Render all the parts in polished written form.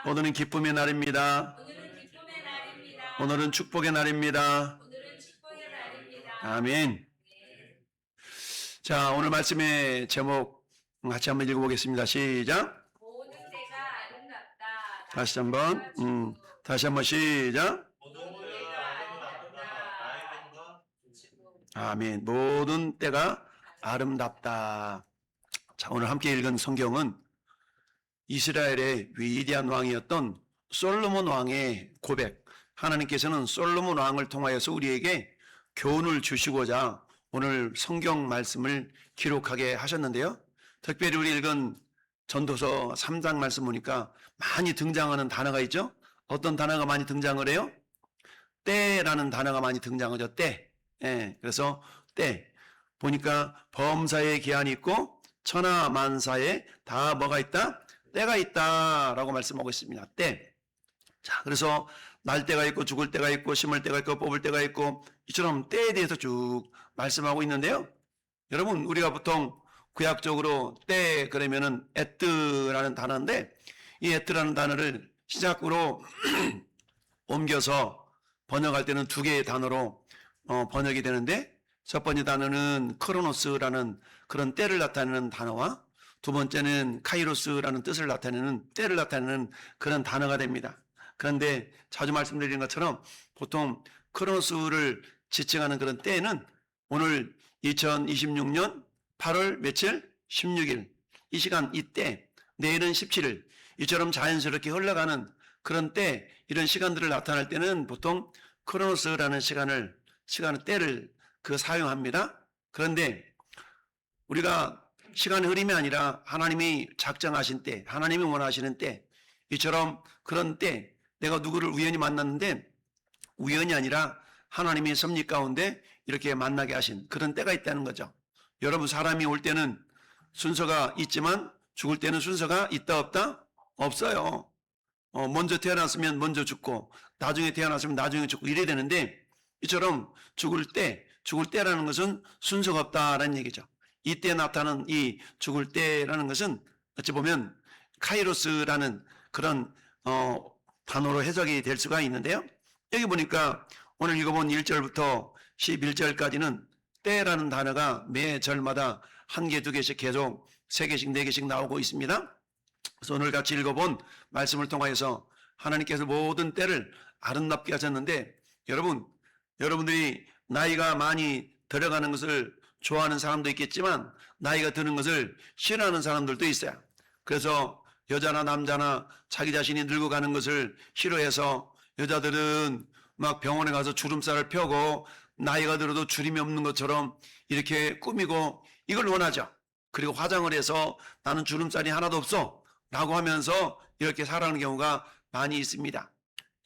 오늘은 기쁨의 날입니다. 오늘은 축복의 날입니다. 아멘. 자, 오늘 말씀의 제목 같이 한번 읽어보겠습니다. 시작. 모든 때가 아름답다. 다시 한번 시작. 아멘. 모든 때가 아름답다. 자, 오늘 함께 읽은 성경은 이스라엘의 위대한 왕이었던 솔로몬 왕의 고백. 하나님께서는 솔로몬 왕을 통하여서 우리에게 교훈을 주시고자 오늘 성경 말씀을 기록하게 하셨는데요. 특별히 우리 읽은 전도서 3장 말씀 보니까 많이 등장하는 단어가 있죠. 어떤 단어가 많이 등장을 해요? 때라는 단어가 많이 등장하죠. 때. 예, 그래서 때. 보니까 범사에 기한이 있고 천하만사에 다 뭐가 있다? 때가 있다라고 말씀하고 있습니다. 때. 자, 그래서 날 때가 있고 죽을 때가 있고 심을 때가 있고 뽑을 때가 있고 이처럼 때에 대해서 쭉 말씀하고 있는데요. 여러분, 우리가 보통 구약적으로 때 그러면은 에뜨라는 단어인데 이 에뜨라는 단어를 시작으로 옮겨서 번역할 때는 두 개의 단어로 번역이 되는데 첫 번째 단어는 크로노스라는 그런 때를 나타내는 단어와 두 번째는 카이로스라는 뜻을 나타내는 때를 나타내는 그런 단어가 됩니다. 그런데 자주 말씀드리는 것처럼 보통 크로노스를 지칭하는 그런 때는 오늘 2026년 8월 며칠? 16일 이 시간 이때 내일은 17일 이처럼 자연스럽게 흘러가는 그런 때 이런 시간들을 나타낼 때는 보통 크로노스라는 시간을 때를 사용합니다. 그런데 우리가 시간의 흐름이 아니라 하나님이 작정하신 때, 하나님이 원하시는 때, 이처럼 그런 때 내가 누구를 우연히 만났는데 우연이 아니라 하나님의 섭리 가운데 이렇게 만나게 하신 그런 때가 있다는 거죠. 여러분, 사람이 올 때는 순서가 있지만 죽을 때는 순서가 있다 없다? 없어요. 먼저 태어났으면 먼저 죽고 나중에 태어났으면 나중에 죽고 이래야 되는데 이처럼 죽을 때라는 것은 순서가 없다라는 얘기죠. 이때 나타나는 이 죽을 때라는 것은 어찌 보면 카이로스라는 그런 단어로 해석이 될 수가 있는데요. 여기 보니까 오늘 읽어본 1절부터 11절까지는 때라는 단어가 매 절마다 한 개, 두 개씩 계속 세 개씩, 네 개씩 나오고 있습니다. 그래서 오늘 같이 읽어본 말씀을 통하여서 하나님께서 모든 때를 아름답게 하셨는데 여러분들이 나이가 많이 들어가는 것을 좋아하는 사람도 있겠지만 나이가 드는 것을 싫어하는 사람들도 있어요. 그래서 여자나 남자나 자기 자신이 늙어가는 것을 싫어해서 여자들은 막 병원에 가서 주름살을 펴고 나이가 들어도 주름이 없는 것처럼 이렇게 꾸미고 이걸 원하죠. 그리고 화장을 해서 나는 주름살이 하나도 없어 라고 하면서 이렇게 살아가는 경우가 많이 있습니다.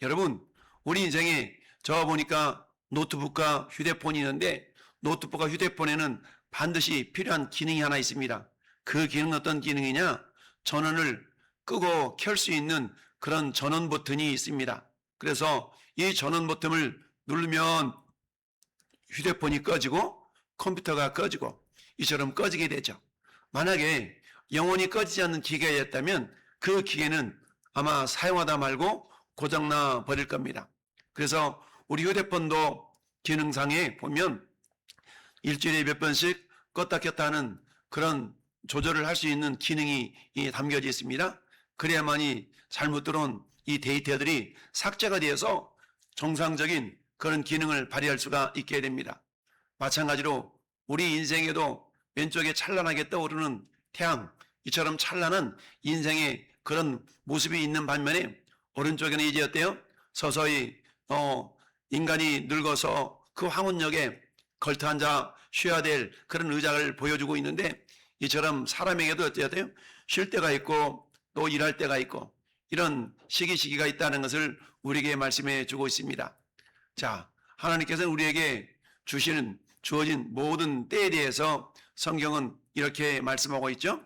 여러분, 우리 인생에 저 보니까 노트북과 휴대폰이 있는데 노트북과 휴대폰에는 반드시 필요한 기능이 하나 있습니다. 그 기능은 어떤 기능이냐? 전원을 끄고 켤 수 있는 그런 전원 버튼이 있습니다. 그래서 이 전원 버튼을 누르면 휴대폰이 꺼지고 컴퓨터가 꺼지고 이처럼 꺼지게 되죠. 만약에 영원히 꺼지지 않는 기계였다면 그 기계는 아마 사용하다 말고 고장나 버릴 겁니다. 그래서 우리 휴대폰도 기능상에 보면 일주일에 몇 번씩 껐다 켰다 하는 그런 조절을 할 수 있는 기능이 담겨져 있습니다. 그래야만이 잘못 들어온 이 데이터들이 삭제가 되어서 정상적인 그런 기능을 발휘할 수가 있게 됩니다. 마찬가지로 우리 인생에도 왼쪽에 찬란하게 떠오르는 태양, 이처럼 찬란한 인생의 그런 모습이 있는 반면에 오른쪽에는 이제 어때요? 서서히 인간이 늙어서 그 황혼역에 걸터 앉아 쉬어야 될 그런 의자를 보여주고 있는데 이처럼 사람에게도 어때야 돼요? 쉴 때가 있고 또 일할 때가 있고 이런 시기가 있다는 것을 우리에게 말씀해 주고 있습니다. 자, 하나님께서는 우리에게 주어진 모든 때에 대해서 성경은 이렇게 말씀하고 있죠.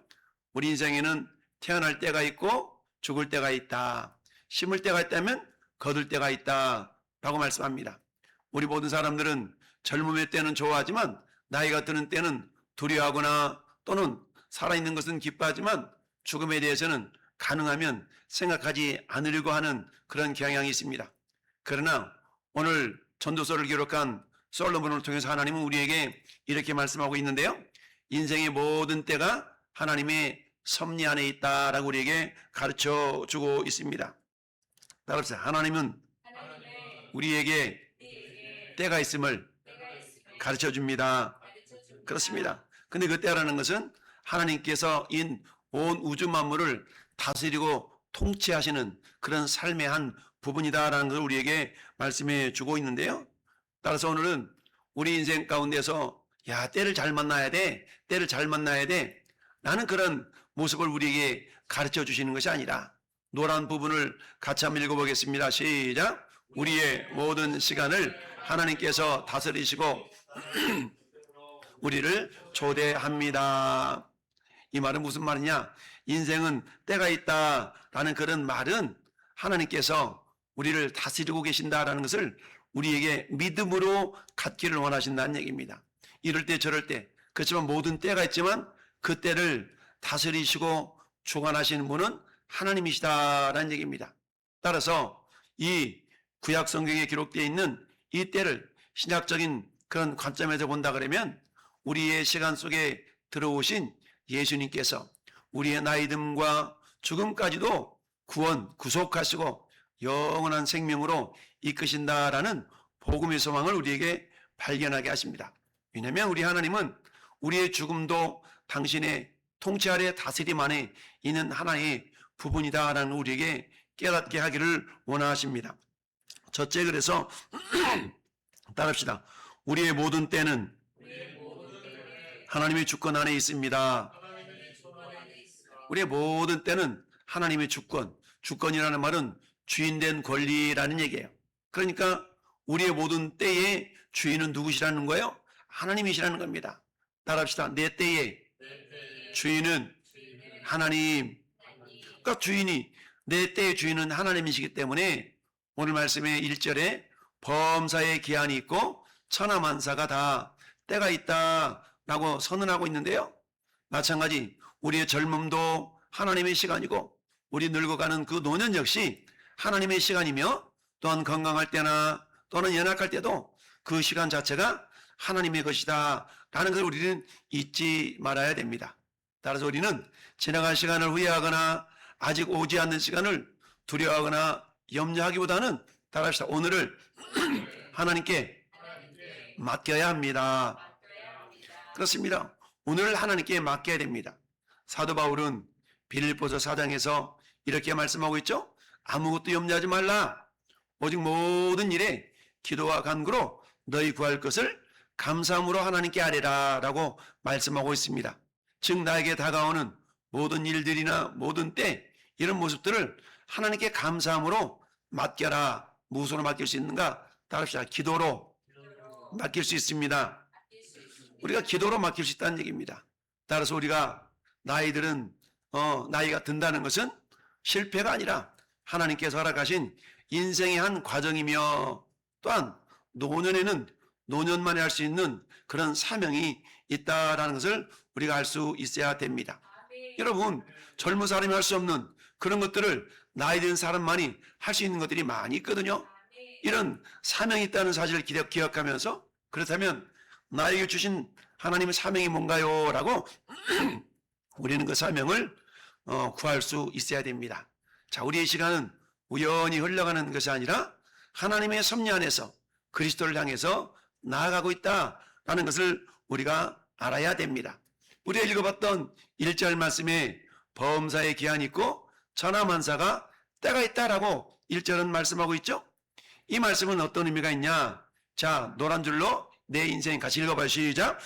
우리 인생에는 태어날 때가 있고 죽을 때가 있다. 심을 때가 있다면 거둘 때가 있다 라고 말씀합니다. 우리 모든 사람들은 젊음의 때는 좋아하지만 나이가 드는 때는 두려워하거나 또는 살아있는 것은 기뻐하지만 죽음에 대해서는 가능하면 생각하지 않으려고 하는 그런 경향이 있습니다. 그러나 오늘 전도서를 기록한 솔로몬을 통해서 하나님은 우리에게 이렇게 말씀하고 있는데요. 인생의 모든 때가 하나님의 섭리 안에 있다라고 우리에게 가르쳐 주고 있습니다. 따라서 하나님은 우리에게 때가 있음을 가르쳐 줍니다. 그렇습니다. 근데 그 때라는 것은 하나님께서 인 온 우주 만물을 다스리고 통치하시는 그런 삶의 한 부분이다라는 것을 우리에게 말씀해 주고 있는데요. 따라서 오늘은 우리 인생 가운데서 야, 때를 잘 만나야 돼. 때를 잘 만나야 돼. 라는 그런 모습을 우리에게 가르쳐 주시는 것이 아니라 노란 부분을 같이 한번 읽어보겠습니다. 시작. 우리의 모든 시간을 하나님께서 다스리시고 우리를 초대합니다. 이 말은 무슨 말이냐? 인생은 때가 있다라는 그런 말은 하나님께서 우리를 다스리고 계신다라는 것을 우리에게 믿음으로 갖기를 원하신다는 얘기입니다. 이럴 때 저럴 때, 그렇지만 모든 때가 있지만 그 때를 다스리시고 주관하시는 분은 하나님이시다라는 얘기입니다. 따라서 이 구약 성경에 기록되어 있는 이 때를 신약적인 그런 관점에서 본다 그러면 우리의 시간 속에 들어오신 예수님께서 우리의 나이듦과 죽음까지도 구원, 구속하시고 영원한 생명으로 이끄신다라는 복음의 소망을 우리에게 발견하게 하십니다. 왜냐하면 우리 하나님은 우리의 죽음도 당신의 통치 아래 다스림 안에 있는 하나의 부분이다라는 우리에게 깨닫게 하기를 원하십니다. 첫째, 그래서 따릅시다. 우리의 모든 때는 하나님의 주권 안에 있습니다. 우리의 모든 때는 하나님의 주권, 주권이라는 말은 주인된 권리라는 얘기예요. 그러니까 우리의 모든 때의 주인은 누구시라는 거예요? 하나님이시라는 겁니다. 따라합시다. 내 때의 주인은 하나님. 그러니까 내 때의 주인은 하나님이시기 때문에 오늘 말씀의 1절에 범사의 기한이 있고 천하만사가 다 때가 있다라고 선언하고 있는데요. 마찬가지 우리의 젊음도 하나님의 시간이고 우리 늙어가는 그 노년 역시 하나님의 시간이며 또한 건강할 때나 또는 연약할 때도 그 시간 자체가 하나님의 것이다 라는 것을 우리는 잊지 말아야 됩니다. 따라서 우리는 지나간 시간을 후회하거나 아직 오지 않는 시간을 두려워하거나 염려하기보다는 따라합시다. 오늘을 하나님께 맡겨야 합니다. 그렇습니다. 오늘 하나님께 맡겨야 됩니다. 사도 바울은 빌립보서 4장에서 이렇게 말씀하고 있죠. 아무것도 염려하지 말라. 오직 모든 일에 기도와 간구로 너희 구할 것을 감사함으로 하나님께 아뢰라 라고 말씀하고 있습니다. 즉 나에게 다가오는 모든 일들이나 모든 때 이런 모습들을 하나님께 감사함으로 맡겨라. 무엇으로 맡길 수 있는가? 따릅시다. 기도로 맡길 수 있습니다. 우리가 기도로 맡길 수 있다는 얘기입니다. 따라서 우리가 나이가 든다는 것은 실패가 아니라 하나님께서 허락하신 인생의 한 과정이며 또한 노년에는 노년만에 할 수 있는 그런 사명이 있다라는 것을 우리가 알 수 있어야 됩니다. 여러분, 젊은 사람이 할 수 없는 그런 것들을 나이 든 사람만이 할 수 있는 것들이 많이 있거든요. 이런 사명이 있다는 사실을 기억하면서 그렇다면 나에게 주신 하나님의 사명이 뭔가요? 라고 우리는 그 사명을 구할 수 있어야 됩니다. 자, 우리의 시간은 우연히 흘러가는 것이 아니라 하나님의 섭리 안에서 그리스도를 향해서 나아가고 있다라는 것을 우리가 알아야 됩니다. 우리가 읽어봤던 1절 말씀에 범사의 기한이 있고 천하만사가 때가 있다라고 1절은 말씀하고 있죠. 이 말씀은 어떤 의미가 있냐? 자, 노란 줄로 내 인생 같이 읽어봐요. 시작.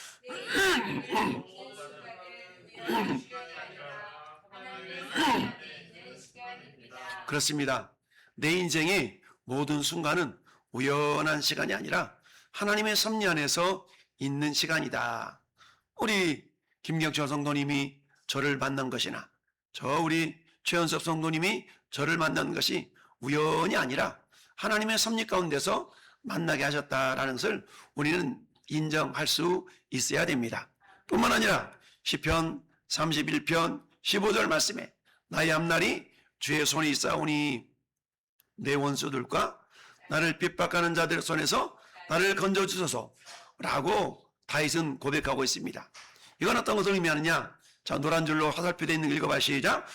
그렇습니다. 내 인생의 모든 순간은 우연한 시간이 아니라 하나님의 섭리 안에서 있는 시간이다. 우리 김경철 성도님이 저를 만난 것이나 우리 최연섭 성도님이 저를 만난 것이 우연이 아니라 하나님의 섭리 가운데서 만나게 하셨다라는 것을 우리는 인정할 수 있어야 됩니다. 뿐만 아니라 시편 31편 15절 말씀에 나의 앞날이 주의 손에 있사오니 내 원수들과 나를 핍박하는 자들 손에서 나를 건져주소서 라고 다윗은 고백하고 있습니다. 이건 어떤 것을 의미하느냐? 자, 노란 줄로 화살표 되어 있는 거 읽어봐. 시작.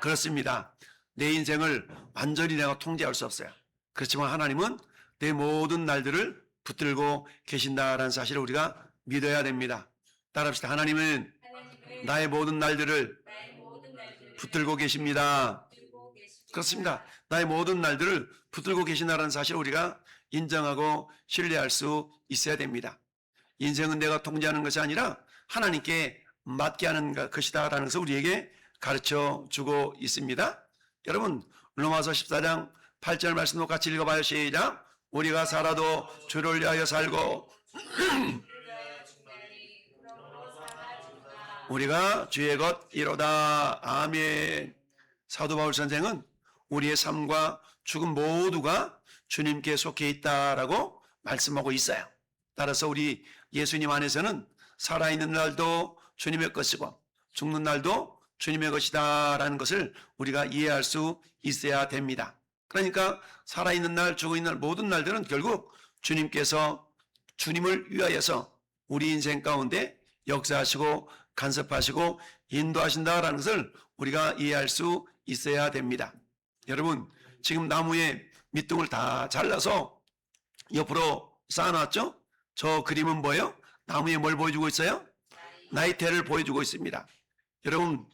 그렇습니다. 내 인생을 완전히 내가 통제할 수 없어요. 그렇지만 하나님은 내 모든 날들을 붙들고 계신다라는 사실을 우리가 믿어야 됩니다. 따라합시다. 하나님은 나의 모든 날들을 붙들고 계십니다. 그렇습니다. 나의 모든 날들을 붙들고 계신다는 사실을 우리가 인정하고 신뢰할 수 있어야 됩니다. 인생은 내가 통제하는 것이 아니라 하나님께 맡게 하는 것이다라는 것을 우리에게 가르쳐 주고 있습니다. 여러분, 로마서 14장 8절 말씀도 같이 읽어봐요. 시작. 우리가 살아도 주를 위하여 살고 우리가 주의 것이로다. 아멘. 사도 바울 선생은 우리의 삶과 죽음 모두가 주님께 속해 있다라고 말씀하고 있어요. 따라서 우리 예수님 안에서는 살아있는 날도 주님의 것이고 죽는 날도 주님의 것이다라는 것을 우리가 이해할 수 있어야 됩니다. 그러니까 살아있는 날, 죽어있는 날 모든 날들은 결국 주님께서 주님을 위하여서 우리 인생 가운데 역사하시고 간섭하시고 인도하신다라는 것을 우리가 이해할 수 있어야 됩니다. 여러분, 지금 나무에 밑둥을 다 잘라서 옆으로 쌓아놨죠? 저 그림은 뭐예요? 나무에 뭘 보여주고 있어요? 나이테를 보여주고 있습니다. 여러분,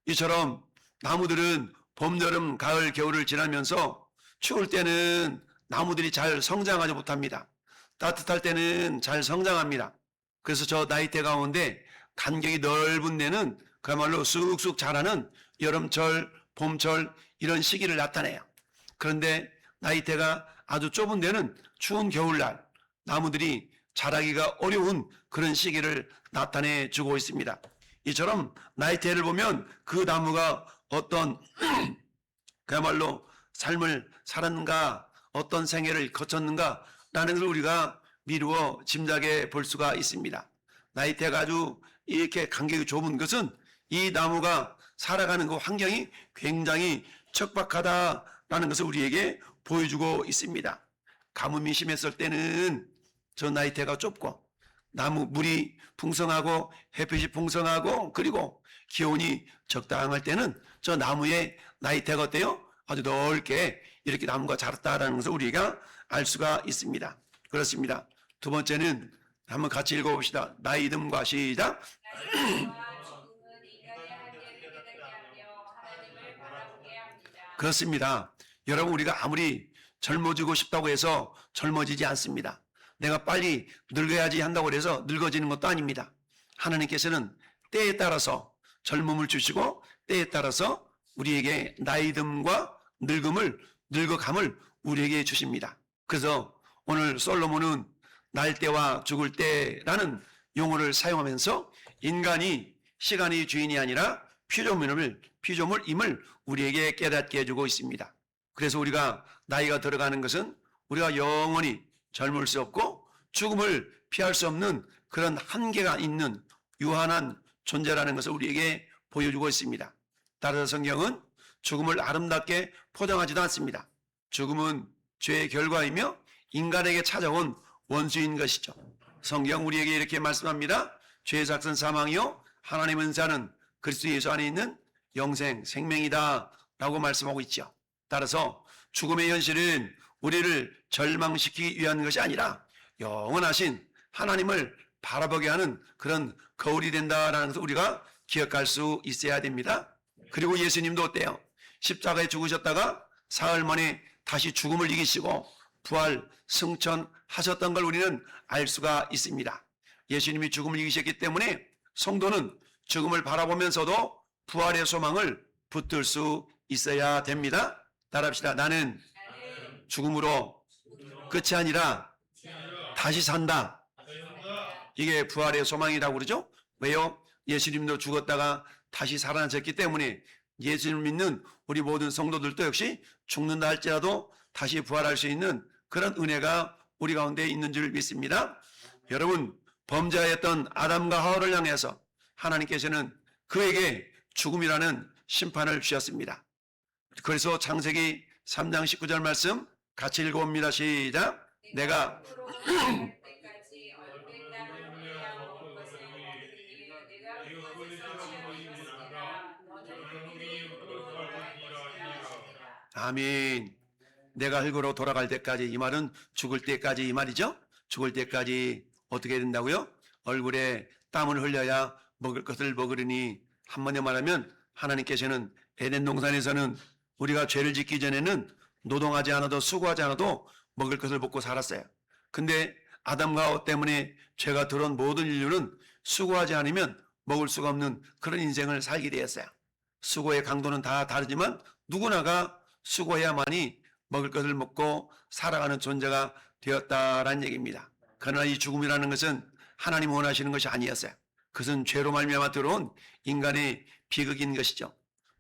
이처럼 나무들은 봄, 여름, 가을, 겨울을 지나면서 추울 때는 나무들이 잘 성장하지 못합니다. 따뜻할 때는 잘 성장합니다. 그래서 저 나이테 가운데 간격이 넓은 데는 그야말로 쑥쑥 자라는 여름철, 봄철 이런 시기를 나타내요. 그런데 나이테가 아주 좁은 데는 추운 겨울날 나무들이 자라기가 어려운 그런 시기를 나타내 주고 있습니다. 이처럼 나이테를 보면 그 나무가 어떤 그야말로 삶을 살았는가, 어떤 생애를 거쳤는가 라는 걸 우리가 미루어 짐작해 볼 수가 있습니다. 나이테가 아주 이렇게 간격이 좁은 것은 이 나무가 살아가는 그 환경이 굉장히 척박하다라는 것을 우리에게 보여주고 있습니다. 가뭄이 심했을 때는 저 나이테가 좁고 나무 물이 풍성하고 햇빛이 풍성하고 그리고 기온이 적당할 때는 저 나무의 나이테가 어때요? 아주 넓게 이렇게 나무가 자랐다라는 것을 우리가 알 수가 있습니다. 그렇습니다. 두 번째는 한번 같이 읽어봅시다. 나의 이름과 시작. 그렇습니다. 여러분, 우리가 아무리 젊어지고 싶다고 해서 젊어지지 않습니다. 내가 빨리 늙어야지 한다고 해서 늙어지는 것도 아닙니다. 하나님께서는 때에 따라서 젊음을 주시고 때에 따라서 우리에게 나이듦과 늙어감을 우리에게 주십니다. 그래서 오늘 솔로몬은 날 때와 죽을 때라는 용어를 사용하면서 인간이 시간의 주인이 아니라 피조물임을 우리에게 깨닫게 해주고 있습니다. 그래서 우리가 나이가 들어가는 것은 우리가 영원히 젊을 수 없고 죽음을 피할 수 없는 그런 한계가 있는 유한한 존재라는 것을 우리에게 보여주고 있습니다. 따라서 성경은 죽음을 아름답게 포장하지도 않습니다. 죽음은 죄의 결과이며 인간에게 찾아온 원수인 것이죠. 성경 우리에게 이렇게 말씀합니다. 죄의 삭은 사망이요 하나님의 은사는 그리스도 예수 안에 있는 영생 생명이다 라고 말씀하고 있죠. 따라서 죽음의 현실은 우리를 절망시키기 위한 것이 아니라 영원하신 하나님을 바라보게 하는 그런 거울이 된다라는 것을 우리가 기억할 수 있어야 됩니다. 그리고 예수님도 어때요? 십자가에 죽으셨다가 사흘 만에 다시 죽음을 이기시고 부활 승천하셨던 걸 우리는 알 수가 있습니다. 예수님이 죽음을 이기셨기 때문에 성도는 죽음을 바라보면서도 부활의 소망을 붙들 수 있어야 됩니다. 따라합시다. 나는 죽음으로 끝이 아니라 다시 산다. 이게 부활의 소망이라고 그러죠. 왜요? 예수님도 죽었다가 다시 살아나셨기 때문에 예수님을 믿는 우리 모든 성도들도 역시 죽는다 할지라도 다시 부활할 수 있는 그런 은혜가 우리 가운데 있는 줄 믿습니다. 여러분, 범죄하였던 아담과 하와를 향해서 하나님께서는 그에게 죽음이라는 심판을 주셨습니다. 그래서 창세기 3장 19절 말씀 같이 읽어봅니다. 시작. 내가 앞으로 갈 때까지 얼핏 땅을 먹을 것을 먹으니 내가 그것에서 취함이 있으리라. 너는 그들이 흙으로 돌아갈 것이라. 아멘. 내가 흙으로 돌아갈 때까지, 이 말은 죽을 때까지 이 말이죠. 죽을 때까지 어떻게 된다고요? 얼굴에 땀을 흘려야 먹을 것을 먹으리니, 한번에 말하면 하나님께서는 에덴 동산에서는 우리가 죄를 짓기 전에는 노동하지 않아도 수고하지 않아도 먹을 것을 먹고 살았어요. 근데 아담과 하와 때문에 죄가 들어온 모든 인류는 수고하지 않으면 먹을 수가 없는 그런 인생을 살게 되었어요. 수고의 강도는 다 다르지만 누구나가 수고해야만이 먹을 것을 먹고 살아가는 존재가 되었다라는 얘기입니다. 그러나 이 죽음이라는 것은 하나님 원하시는 것이 아니었어요. 그것은 죄로 말미암아 들어온 인간의 비극인 것이죠.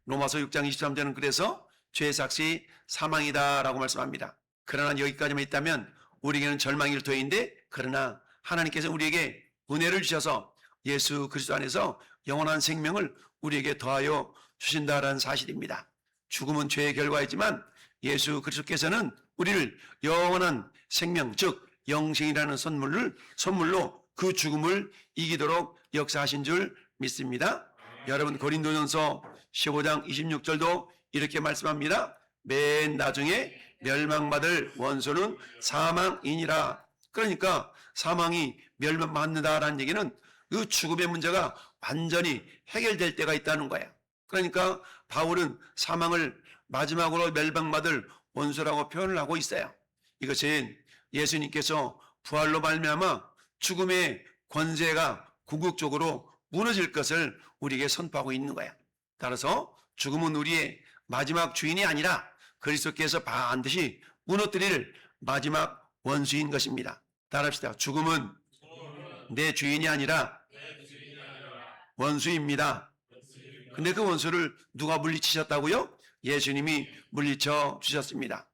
로마서 6장 23절은 그래서 죄의 삭시 사망이다라고 말씀합니다. 그러나 여기까지만 있다면 우리에게는 절망이 일토인데, 그러나 하나님께서 우리에게 은혜를 주셔서 예수 그리스도 안에서 영원한 생명을 우리에게 더하여 주신다라는 사실입니다. 죽음은 죄의 결과이지만 예수 그리스도께서는 우리를 영원한 생명, 즉 영생이라는 선물로 그 죽음을 이기도록 역사하신 줄 믿습니다. 여러분, 고린도전서 15장 26절도 이렇게 말씀합니다. 맨 나중에 멸망받을 원수는 사망이니라. 그러니까 사망이 멸망받는다라는 얘기는 그 죽음의 문제가 완전히 해결될 때가 있다는 거예요. 그러니까 바울은 사망을 마지막으로 멸망받을 원수라고 표현을 하고 있어요. 이것은 예수님께서 부활로 말미암아 죽음의 권세가 궁극적으로 무너질 것을 우리에게 선포하고 있는 거야. 따라서 죽음은 우리의 마지막 주인이 아니라 그리스도께서 반드시 무너뜨릴 마지막 원수인 것입니다. 따라합시다. 죽음은 내 주인이 아니라 원수입니다. 근데 그 원수를 누가 물리치셨다고요? 예수님이 물리쳐 주셨습니다.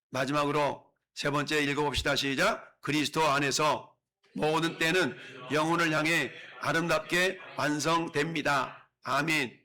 마지막으로 세 번째 읽어봅시다. 시작. 그리스도 안에서 모든 때는 영혼을 향해 아름답게 완성됩니다. 아멘.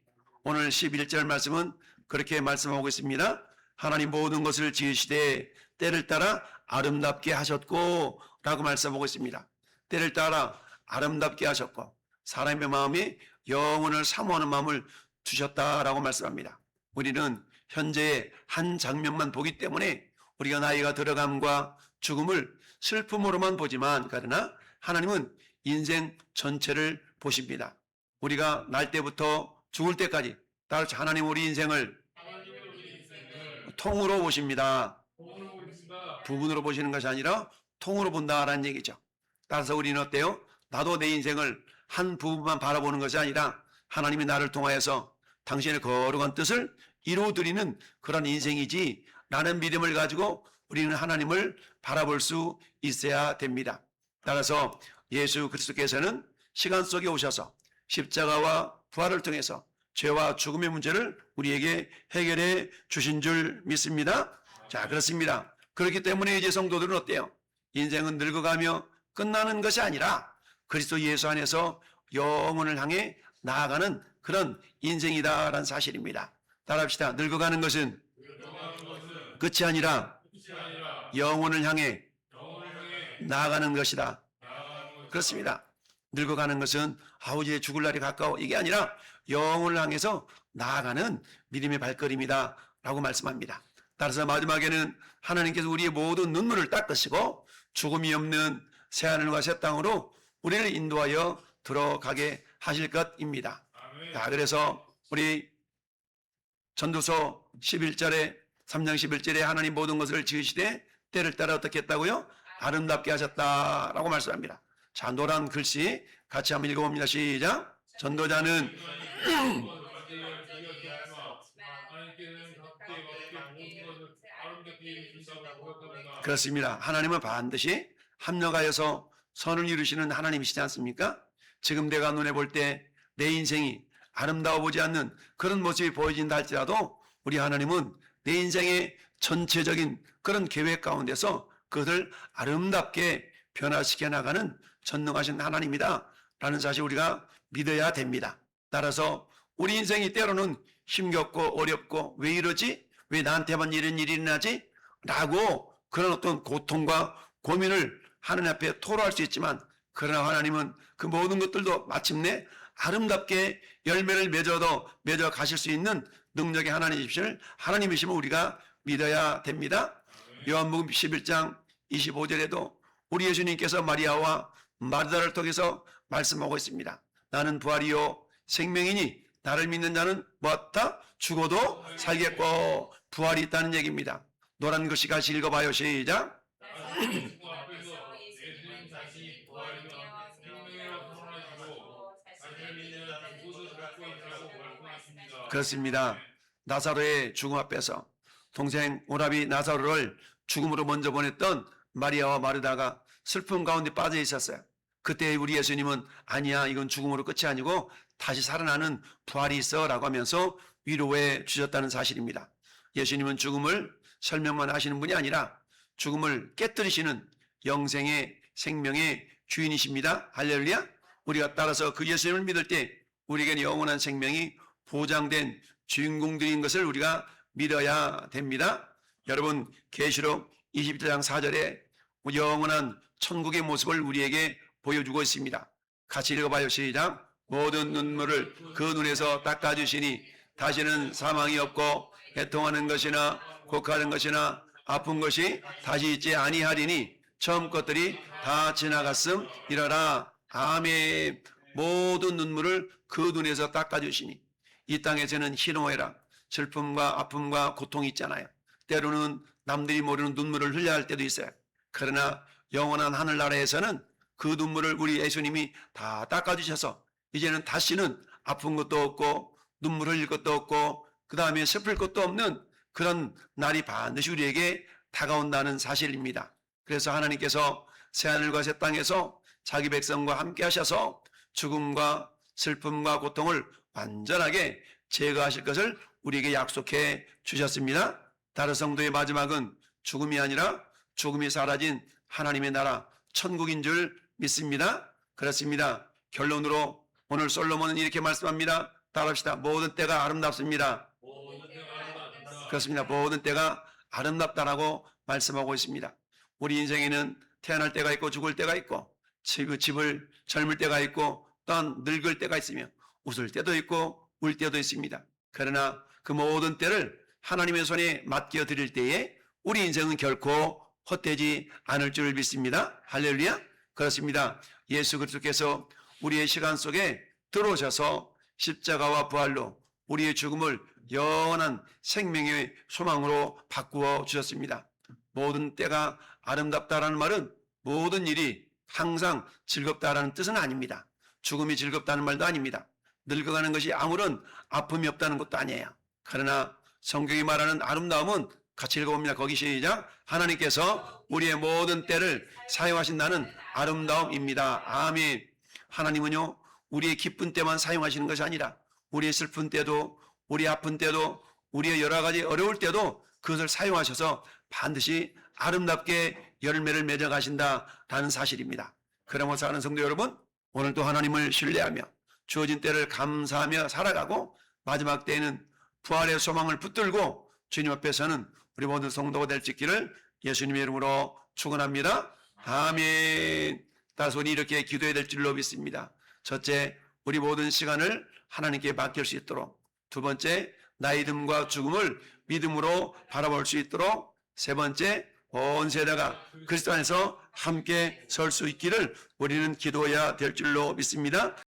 오늘 11절 말씀은 그렇게 말씀하고 있습니다. 하나님 모든 것을 지으시되 때를 따라 아름답게 하셨고 라고 말씀하고 있습니다. 때를 따라 아름답게 하셨고 사람의 마음이 영혼을 사모하는 마음을 주셨다라고 말씀합니다. 우리는 현재의 한 장면만 보기 때문에 우리가 나이가 들어감과 죽음을 슬픔으로만 보지만, 그러나 하나님은 인생 전체를 보십니다. 우리가 날 때부터 죽을 때까지 따라서 하나님 우리 인생을 통으로 보십니다. 부분으로 보시는 것이 아니라 통으로 본다라는 얘기죠. 따라서 우리는 어때요? 나도 내 인생을 한 부분만 바라보는 것이 아니라 하나님이 나를 통하여서 당신의 거룩한 뜻을 이루어드리는 그런 인생이지, 라는 믿음을 가지고 우리는 하나님을 바라볼 수 있어야 됩니다. 따라서 예수 그리스도께서는 시간 속에 오셔서 십자가와 부활을 통해서 죄와 죽음의 문제를 우리에게 해결해 주신 줄 믿습니다. 자, 그렇습니다. 그렇기 때문에 이제 성도들은 어때요? 인생은 늙어가며 끝나는 것이 아니라 그리스도 예수 안에서 영혼을 향해 나아가는 그런 인생이다라는 사실입니다. 따라합시다. 늙어가는 것은 끝이 아니라 영혼을 향해 나아가는 것이다. 그렇습니다. 늙어가는 것은 이제 죽을 날이 가까워, 이게 아니라 영혼을 향해서 나아가는 믿음의 발걸음이다 라고 말씀합니다. 따라서 마지막에는 하나님께서 우리의 모든 눈물을 닦으시고 죽음이 없는 새하늘과 새 땅으로 우리를 인도하여 들어가게 하실 것입니다. 자, 그래서 우리 전도서 11절에 3장 11절에 하나님 모든 것을 지으시되 때를 따라 어떻게 했다고요? 아름답게 하셨다라고 말씀합니다. 자, 노란 글씨 같이 한번 읽어봅니다. 시작. 전도자는 그렇습니다. 하나님은 반드시 합력하여서 선을 이루시는 하나님이시지 않습니까? 지금 내가 눈에 볼 때 내 인생이 아름다워 보지 않는 그런 모습이 보여진다 할지라도 우리 하나님은 내 인생의 전체적인 그런 계획 가운데서 그것을 아름답게 변화시켜 나가는 전능하신 하나님이다 라는 사실 우리가 믿어야 됩니다. 따라서 우리 인생이 때로는 힘겹고 어렵고 왜 이러지? 왜 나한테만 이런 일이 일어나지? 라고 그런 어떤 고통과 고민을 하나님 앞에 토로할 수 있지만, 그러나 하나님은 그 모든 것들도 마침내 아름답게 열매를 맺어 가실 수 있는 능력의 하나님이심을 우리가 믿어야 됩니다. 요한복음 11장 25절에도 우리 예수님께서 마리아와 마르다를 통해서 말씀하고 있습니다. 나는 부활이요 생명이니 나를 믿는 자는 뭐다? 죽어도 살겠고. 부활이 있다는 얘기입니다. 노란 글씨 같이 읽어봐요. 시작. 그렇습니다. 나사로의 죽음 앞에서 동생 오라비 나사로를 죽음으로 먼저 보냈던 마리아와 마르다가 슬픔 가운데 빠져 있었어요. 그때 우리 예수님은 아니야, 이건 죽음으로 끝이 아니고 다시 살아나는 부활이 있어 라고 하면서 위로해 주셨다는 사실입니다. 예수님은 죽음을 설명만 하시는 분이 아니라 죽음을 깨뜨리시는 영생의 생명의 주인이십니다. 할렐루야. 우리가 따라서 그 예수님을 믿을 때 우리에게 영원한 생명이 보장된 주인공들인 것을 우리가 믿어야 됩니다. 여러분, 계시록 21장 4절에 영원한 천국의 모습을 우리에게 보여주고 있습니다. 같이 읽어봐요. 시작. 모든 눈물을 그 눈에서 닦아주시니 다시는 사망이 없고 애통하는 것이나 곡하는 것이나 아픈 것이 다시 있지 아니하리니 처음 것들이 다 지나갔음이러라. 아멘. 모든 눈물을 그 눈에서 닦아주시니. 이 땅에서는 희노애락, 슬픔과 아픔과 고통이 있잖아요. 때로는 남들이 모르는 눈물을 흘려야 할 때도 있어요. 그러나 영원한 하늘나라에서는 그 눈물을 우리 예수님이 다 닦아주셔서 이제는 다시는 아픈 것도 없고 눈물 흘릴 것도 없고 그 다음에 슬플 것도 없는 그런 날이 반드시 우리에게 다가온다는 사실입니다. 그래서 하나님께서 새하늘과 새 땅에서 자기 백성과 함께 하셔서 죽음과 슬픔과 고통을 완전하게 제거하실 것을 우리에게 약속해 주셨습니다. 다른 성도의 마지막은 죽음이 아니라 죽음이 사라진 하나님의 나라 천국인 줄 믿습니다. 그렇습니다. 결론으로 오늘 솔로몬은 이렇게 말씀합니다. 따라합시다. 모든 때가 아름답습니다. 그렇습니다. 모든 때가 아름답다라고 말씀하고 있습니다. 우리 인생에는 태어날 때가 있고 죽을 때가 있고 집을 젊을 때가 있고 또한 늙을 때가 있으며 웃을 때도 있고 울 때도 있습니다. 그러나 그 모든 때를 하나님의 손에 맡겨 드릴 때에 우리 인생은 결코 헛되지 않을 줄 믿습니다. 할렐루야. 그렇습니다. 예수 그리스도께서 우리의 시간 속에 들어오셔서 십자가와 부활로 우리의 죽음을 영원한 생명의 소망으로 바꾸어 주셨습니다. 모든 때가 아름답다라는 말은 모든 일이 항상 즐겁다라는 뜻은 아닙니다. 죽음이 즐겁다는 말도 아닙니다. 늙어가는 것이 아무런 아픔이 없다는 것도 아니에요. 그러나 성경이 말하는 아름다움은 같이 읽어봅니다. 거기 시작. 하나님께서 우리의 모든 때를 사용하신다는 아름다움입니다. 아멘. 하나님은요, 우리의 기쁜 때만 사용하시는 것이 아니라 우리의 슬픈 때도 우리 아픈 때도 우리의 여러 가지 어려울 때도 그것을 사용하셔서 반드시 아름답게 열매를 맺어 가신다라는 사실입니다. 그러므로 사는 성도 여러분, 오늘도 하나님을 신뢰하며 주어진 때를 감사하며 살아가고 마지막 때에는 부활의 소망을 붙들고 주님 앞에서는 우리 모든 성도가 될 수 있기를 예수님의 이름으로 축원합니다. 아멘. 따라서 우리 이렇게 기도해야 될 줄로 믿습니다. 첫째, 우리 모든 시간을 하나님께 맡길 수 있도록. 두 번째, 나의 이름과 죽음을 믿음으로 바라볼 수 있도록. 세 번째, 온 세대가 그리스도 안에서 함께 설 수 있기를 우리는 기도해야 될 줄로 믿습니다.